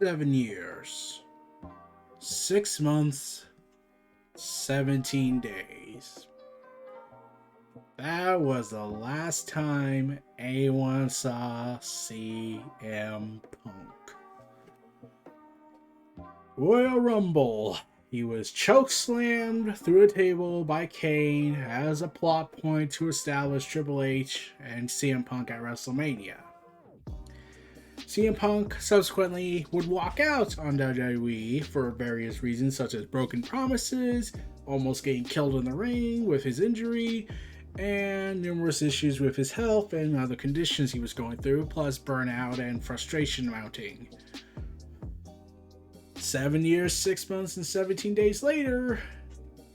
7 years, 6 months, 17 days. That was the last time anyone saw CM Punk. Royal Rumble. He was chokeslammed through a table by Kane as a plot point to establish Triple H and CM Punk at WrestleMania. CM Punk subsequently would walk out on WWE for various reasons, such as broken promises, almost getting killed in the ring with his injury, and numerous issues with his health and other conditions he was going through, plus burnout and frustration mounting. 7 years, 6 months, and 17 days later,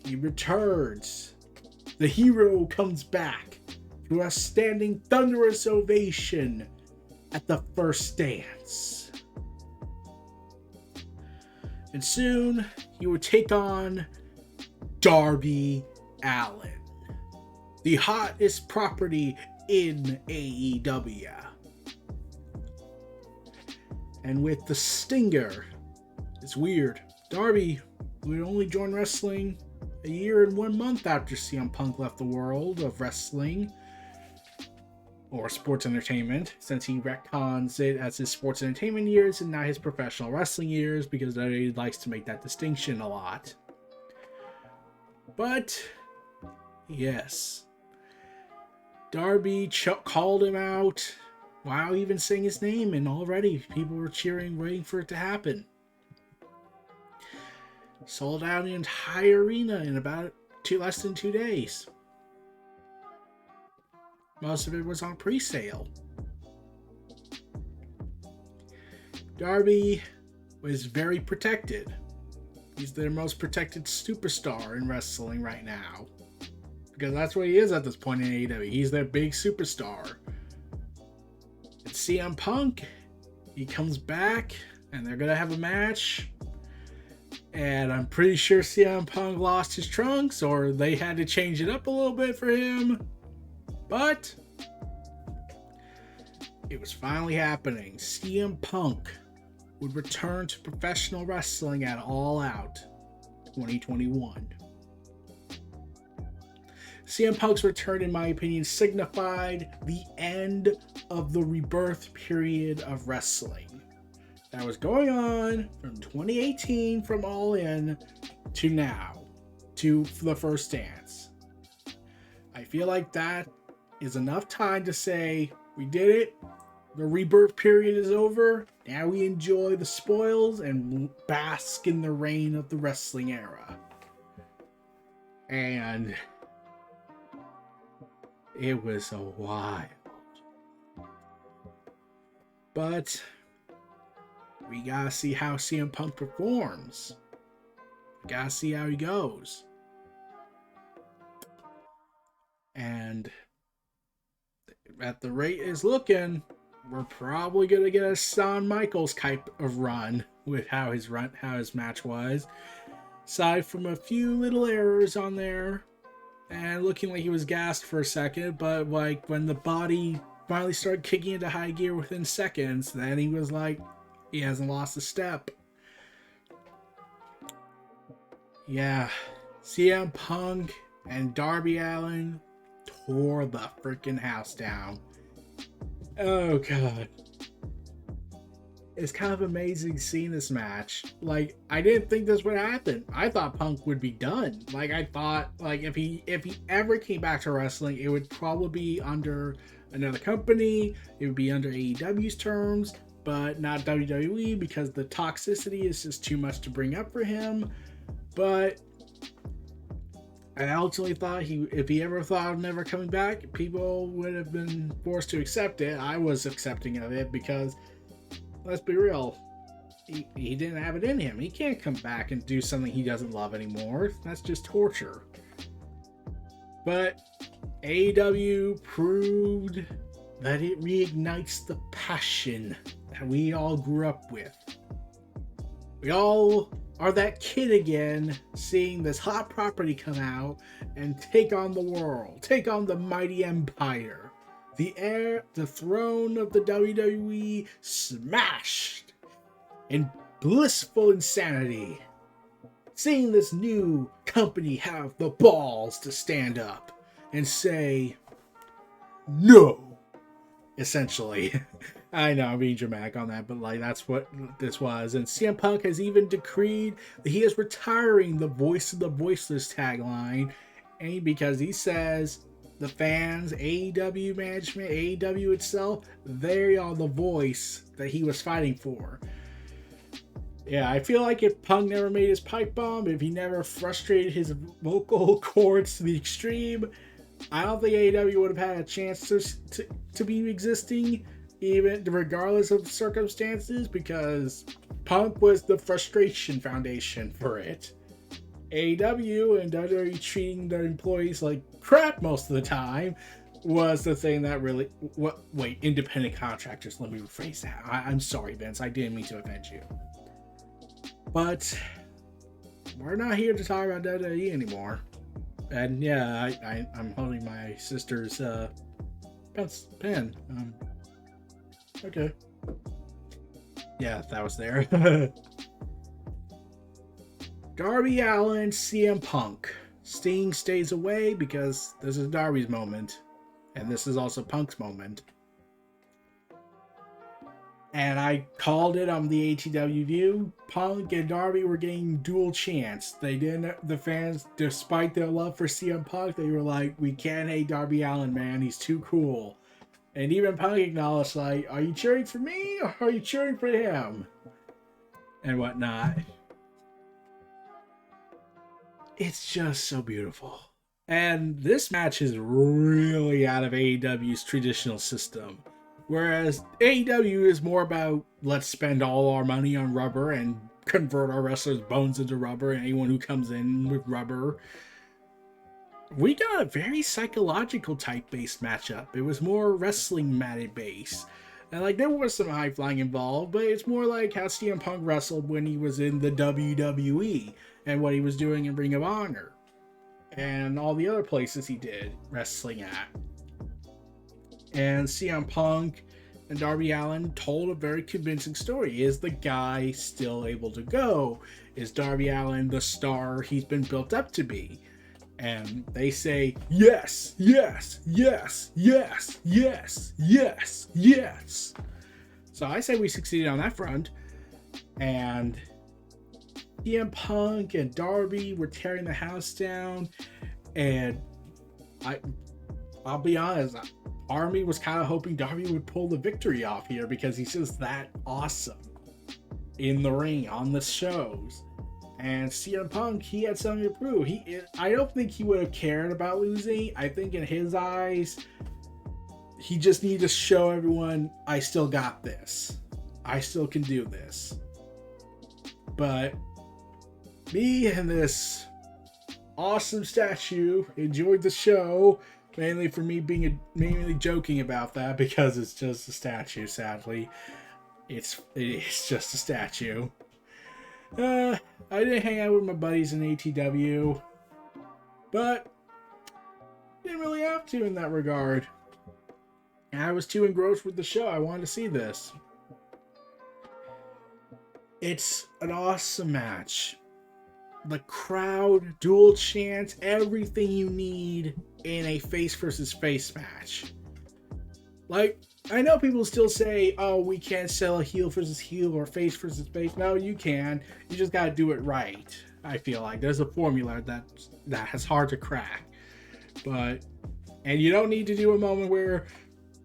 he returns. The hero comes back to a standing thunderous ovation at the first dance. And soon, he would take on Darby Allin, the hottest property in AEW. And with the stinger, it's weird. Darby would only join wrestling a year and 1 month after CM Punk left the world of wrestling or sports entertainment, since he retcons it as his sports entertainment years and not his professional wrestling years, because he likes to make that distinction a lot. But yes, Darby called him out while even saying his name, and already people were cheering, waiting for it to happen. Sold out an entire arena in about less than 2 days. Most of it was on pre-sale. Darby was very protected. He's their most protected superstar in wrestling right now, because that's what he is at this point in AEW. He's their big superstar. And CM Punk, he comes back, and they're gonna have a match. And I'm pretty sure CM Punk lost his trunks, or they had to change it up a little bit for him. But it was finally happening. CM Punk would return to professional wrestling at All Out 2021. CM Punk's return, in my opinion, signified the end of the rebirth period of wrestling that was going on from 2018 from All In to now, to the first dance. I feel like that is enough time to say, we did it, the rebirth period is over, now we enjoy the spoils and bask in the reign of the wrestling era. And it was a while. But we gotta see how CM Punk performs. We gotta see how he goes. And at the rate it's looking, we're probably gonna get a Shawn Michaels type of run with how his match was. Aside from a few little errors on there, and looking like he was gassed for a second, but like when the body finally started kicking into high gear within seconds, then he was like, he hasn't lost a step. Yeah, CM Punk and Darby Allin tore the freaking house down. Oh god. It's kind of amazing seeing this match. Like, I didn't think this would happen. I thought Punk would be done. Like, I thought, like, if he ever came back to wrestling, it would probably be under another company. It would be under AEW's terms, but not WWE, because the toxicity is just too much to bring up for him. But I ultimately thought if he ever thought of never coming back, people would have been forced to accept it. I was accepting of it because, let's be real, he didn't have it in him. He can't come back and do something he doesn't love anymore. That's just torture. But AEW proved that it reignites the passion that we all grew up with. We all are that kid again, seeing this hot property come out and take on the world, take on the mighty empire. The throne of the WWE smashed, in blissful insanity, seeing this new company have the balls to stand up and say no, essentially. I know I'm being dramatic on that, but like that's what this was. And CM Punk has even decreed that he is retiring the voice of the voiceless tagline, and because he says the fans, AEW management, AEW itself, they are the voice that he was fighting for. Yeah, I feel like if Punk never made his pipe bomb, if he never frustrated his vocal cords to the extreme, I don't think AEW would have had a chance to be existing, even regardless of circumstances, because Punk was the frustration foundation for it. AEW and WWE treating their employees like crap most of the time was the thing that really... Wait, independent contractors, let me rephrase that. I'm sorry, Vince, I didn't mean to offend you. But we're not here to talk about WWE anymore. And yeah, I'm holding my sister's pen. Okay. Yeah, that was there. Darby Allin, CM Punk. Sting stays away because this is Darby's moment. And this is also Punk's moment. And I called it on the ATW view. Punk and Darby were getting dual chants. They didn't, the fans, despite their love for CM Punk, they were like, we can't hate Darby Allin, man. He's too cool. And even Punk acknowledged, like, are you cheering for me or are you cheering for him? And whatnot. It's just so beautiful. And this match is really out of AEW's traditional system. Whereas AEW is more about, let's spend all our money on rubber and convert our wrestlers' bones into rubber, and anyone who comes in with rubber. We got a very psychological type-based matchup. It was more wrestling-matted based. And like, there was some high-flying involved, but it's more like how CM Punk wrestled when he was in the WWE and what he was doing in Ring of Honor and all the other places he did wrestling at. And CM Punk and Darby Allin told a very convincing story. Is the guy still able to go? Is Darby Allin the star he's been built up to be? And they say, yes, yes, yes, yes, yes, yes, yes. So I say we succeeded on that front. And CM Punk and Darby were tearing the house down. And I'll be honest, Army was kind of hoping Darby would pull the victory off here because he's just that awesome in the ring, on the shows. And CM Punk, he had something to prove. I don't think he would have cared about losing. I think in his eyes, he just needed to show everyone, I still got this. I still can do this. But me and this awesome statue enjoyed the show. Mainly for me being mainly joking about that because it's just a statue, sadly. It's just a statue. I didn't hang out with my buddies in ATW, but didn't really have to in that regard. I was too engrossed with the show. I wanted to see this. It's an awesome match. The crowd, dual chants, everything you need in a face versus face match. Like, I know people still say, oh, we can't sell a heel versus heel or face versus face. No, you can. You just gotta do it right. I feel like there's a formula that's hard to crack. And you don't need to do a moment where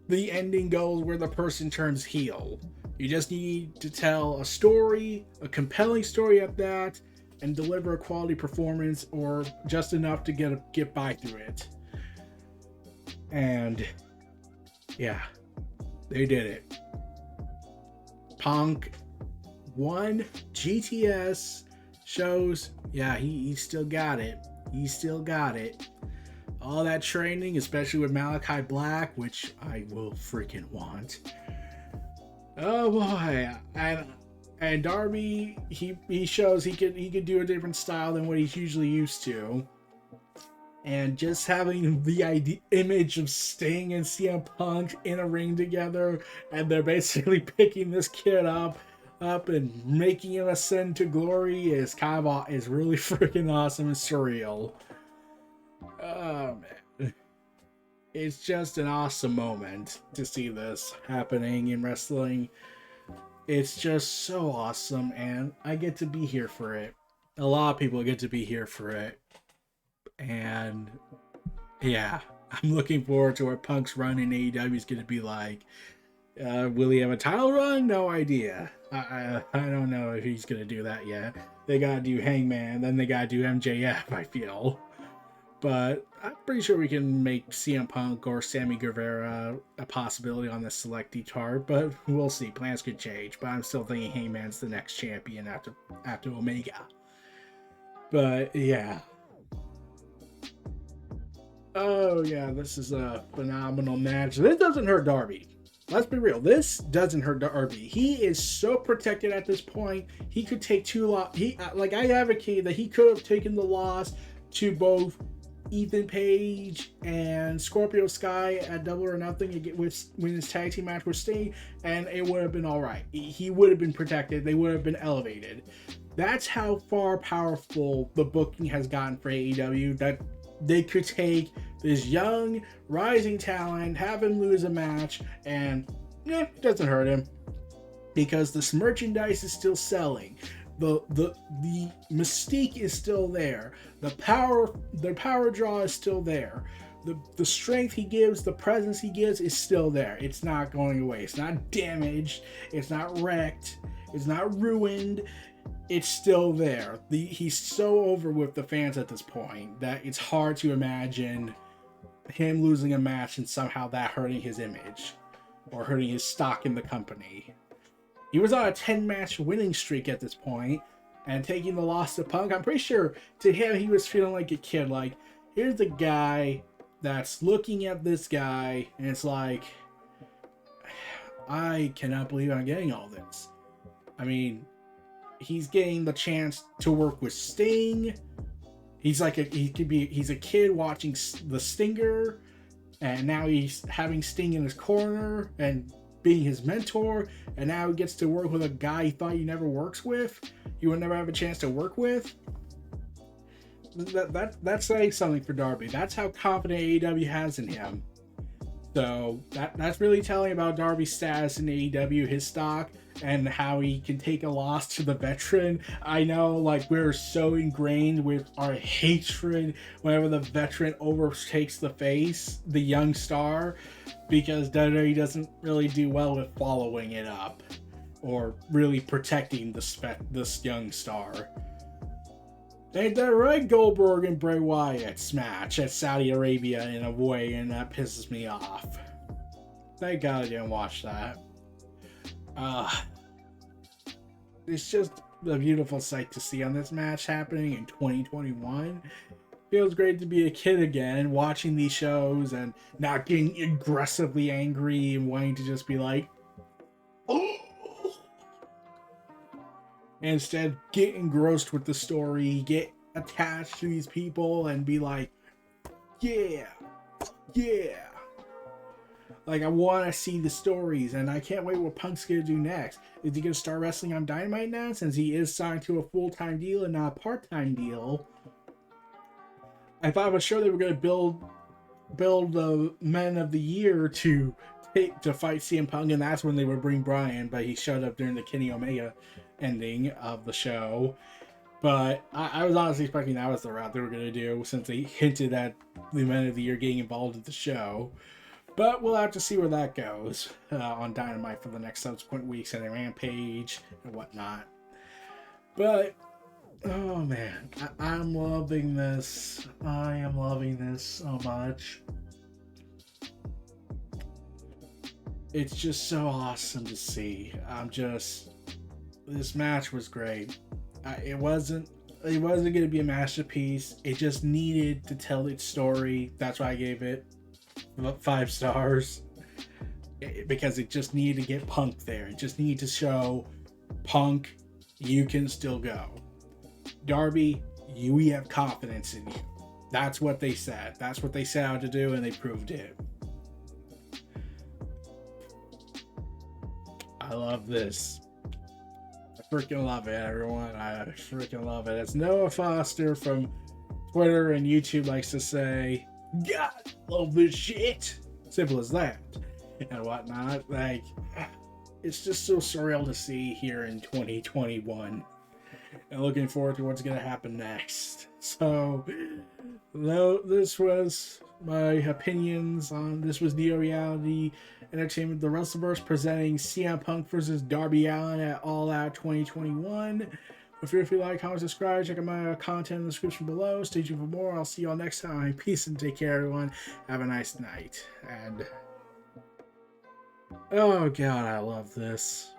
the ending goes where the person turns heel. You just need to tell a story, a compelling story at that, and deliver a quality performance or just enough to get by through it. And yeah, they did it. Punk won. GTS shows, yeah, he still got it. He still got it. All that training, especially with Malachi Black, which I will freaking want. Oh boy. And Darby, he shows he could do a different style than what he's usually used to. And just having the image of Sting and CM Punk in a ring together, and they're basically picking this kid up up and making him ascend to glory is is really freaking awesome and surreal. Oh man, it's just an awesome moment to see this happening in wrestling. It's just so awesome, and I get to be here for it. A lot of people get to be here for it, and yeah, I'm looking forward to what Punk's run in AEW is going to be like. Will he have a title run? No idea. I don't know if he's going to do that yet. They got to do Hangman, then they got to do MJF, I feel. But I'm pretty sure we can make CM Punk or Sammy Guevara a possibility on the selectee chart, but we'll see. Plans could change, but I'm still thinking Hangman's the next champion after Omega. But yeah. Oh yeah, this is a phenomenal match. This doesn't hurt Darby. Let's be real. This doesn't hurt Darby. He is so protected at this point. He could take two loss. I advocate that he could have taken the loss to both Ethan Page and Scorpio Sky at Double or Nothing to win his tag team match with Sting, and it would have been all right. He would have been protected. They would have been elevated. That's how far powerful the booking has gotten for AEW, that they could take this young, rising talent, have him lose a match, and it doesn't hurt him because this merchandise is still selling. The mystique is still there. The power draw is still there. The strength he gives, the presence he gives is still there. It's not going away. It's not damaged. It's not wrecked. It's not ruined. It's still there. He's so over with the fans at this point that it's hard to imagine him losing a match and somehow that hurting his image or hurting his stock in the company. He was on a 10-match winning streak at this point, and taking the loss to Punk, I'm pretty sure to him he was feeling like a kid. Like, here's a guy that's looking at this guy, and it's like, I cannot believe I'm getting all this. I mean, he's getting the chance to work with Sting. He's a kid watching the Stinger, and now he's having Sting in his corner and being his mentor, and now he gets to work with a guy he thought he never works with. He would never have a chance to work with. That's saying something for Darby. That's how confident AEW has in him. So that's really telling about Darby's status in AEW, his stock, and how he can take a loss to the veteran. I know, like, we're so ingrained with our hatred whenever the veteran overtakes the young star, because WWE doesn't really do well with following it up or really protecting this young star. Ain't that right, Goldberg and Bray Wyatt's match at Saudi Arabia in a way, and that pisses me off. Thank God I didn't watch that. It's just a beautiful sight to see on this match happening in 2021. Feels great to be a kid again, watching these shows and not getting aggressively angry and wanting to just be like, oh! Instead, get engrossed with the story, get attached to these people, and be like, yeah. Like, I want to see the stories, and I can't wait what Punk's going to do next. Is he going to start wrestling on Dynamite now, since he is signed to a full-time deal and not a part-time deal? I thought for sure they were going to build the Men of the Year to fight CM Punk, and that's when they would bring Bryan, but he showed up during the Kenny Omega ending of the show. But I was honestly expecting that was the route they were going to do, since they hinted at the Men of the Year getting involved in the show. But we'll have to see where that goes on Dynamite for the next subsequent weeks and Rampage and whatnot. But, oh man, I'm loving this. I am loving this so much. It's just so awesome to see. This match was great. It wasn't going to be a masterpiece. It just needed to tell its story. That's why I gave it 5 stars, because it just needed to get Punk there. It just needed to show Punk, you can still go. Darby, we have confidence in you. That's what they said. That's what they set out to do, and they proved it. I love this. freaking love it, everyone. I freaking love it. As Noah Foster from Twitter and YouTube likes to say, God, love this shit. Simple as that. And whatnot. Like, it's just so surreal to see here in 2021. And looking forward to what's going to happen next. So, this was my opinions on this was Neo Reality Entertainment, the WrestleVerse, presenting CM Punk versus Darby Allin at All Out 2021. If you like, comment, subscribe, check out my content in the description below. Stay tuned for more. I'll see you all next time. Peace and take care, everyone. Have a nice night. And oh god, I love this.